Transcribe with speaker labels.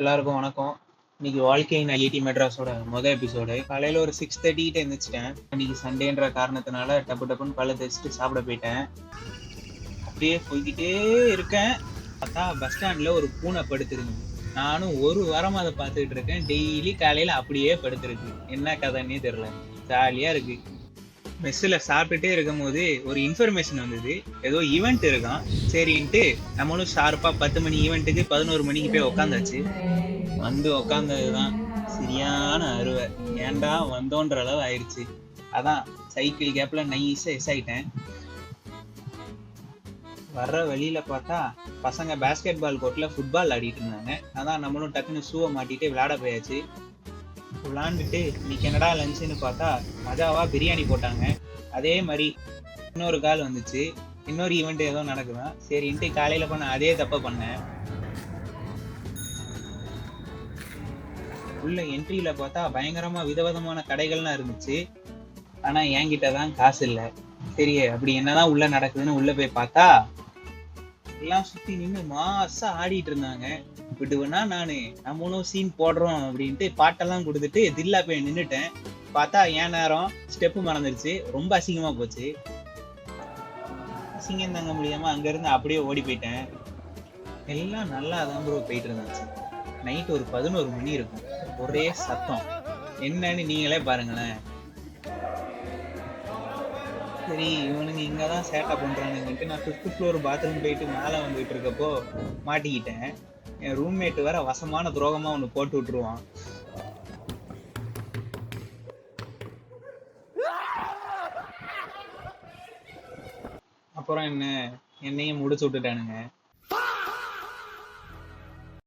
Speaker 1: எல்லாருக்கும் வணக்கம். இன்னைக்கு வாழ்க்கையின் ஐஐடி மெட்ராஸோட எபிசோடு. காலையில ஒரு 6:30 கிட்ட எந்திரிச்சிட்டேன். இன்னைக்கு சண்டேன்ற காரணத்தினால டப்புன்னு பல்ல தேய்ச்சிட்டு சாப்பிட போயிட்டேன். அப்படியே போய்கிட்டே இருக்கேன். பார்த்தா பஸ் ஸ்டாண்ட்ல ஒரு பூனை படுத்திருக்கு. நானும் ஒரு வாரமா அதை பார்த்துக்கிட்டு இருக்கேன். டெய்லி காலையில அப்படியே படுத்திருக்கு. என்ன கதைன்னே தெரியல. ஜாலியா இருக்கு. மெஸ்ஸில் சாப்பிட்டுட்டே இருக்கும் போது ஒரு இன்ஃபர்மேஷன் வந்தது. ஏதோ ஈவெண்ட் இருக்கான். சரின்ட்டு நம்மளும் ஷார்ப்பா 10 மணி ஈவெண்ட்டுக்கு 11 மணிக்கு போய் உக்காந்தாச்சு. வந்து உக்காந்ததுதான் சரியான அருவை. ஏன்டா வந்தோன்ற அளவு ஆயிடுச்சு. அதான் சைக்கிள் கேப்ல நைஸா எஸ் ஆயிட்டேன். வர்ற வழியில பார்த்தா பசங்க பேஸ்கெட் பால் கோர்ட்ல ஃபுட்பால் ஆடிட்டு இருந்தாங்க. அதான் நம்மளும் டக்குன்னு ஷூவை மாட்டிட்டு விளையாட போயாச்சு. விளாண்டுட்டு இன்னைக்கு என்னடா லஞ்சுன்னு பார்த்தா மஜாவா பிரியாணி போட்டாங்க. அதே மாதிரி இன்னொரு கால் வந்துச்சு. இன்னொரு ஈவெண்ட் ஏதோ நடக்குதான். சரின்ட்டு காலையில பண்ண அதே தப்ப பண்ணேன். உள்ள என்ட்ரியில பார்த்தா பயங்கரமா விதவிதமான கடைகள்லாம் இருந்துச்சு. ஆனா என்கிட்ட தான் காசு இல்லை. சரி அப்படி என்னதான் உள்ள நடக்குதுன்னு உள்ள போய் பார்த்தா எல்லாம் சுத்தி நின்று மாசா ஆடிட்டு இருந்தாங்க. விடுவேன்னா நானு நம்மளும் சீன் போடுறோம் அப்படின்ட்டு பாட்டெல்லாம் கொடுத்துட்டு தில்லா போய் நின்னுட்டேன். பார்த்தா என் நேரம் ஸ்டெப்பு மறந்துருச்சு. ரொம்ப அசிங்கமா போச்சு. அசிங்கம் தாங்க முடியாம அங்க இருந்து அப்படியே ஓடி போயிட்டேன். எல்லாம் நல்லா தான் ப்ரோ போயிட்டு இருந்துச்சு. நைட் ஒரு 11 மணி இருக்கும். ஒரே சத்தம். என்னன்னு நீங்களே பாருங்களேன். சரி இவனுங்க இங்கதான் சேட்டை பண்றானுங்கன்ட்டு நான் 5th ஃப்ளோர் பாத்ரூம் போயிட்டு மேல வந்துட்டு இருக்கப்போ மாட்டிக்கிட்டேன். என் ரூம்மேட் வேற வசமான துரோகமா ஒண்ணு போட்டு விட்டுருவான். அப்புறம் என்னையும் முடிச்சு விட்டுட்டானுங்க.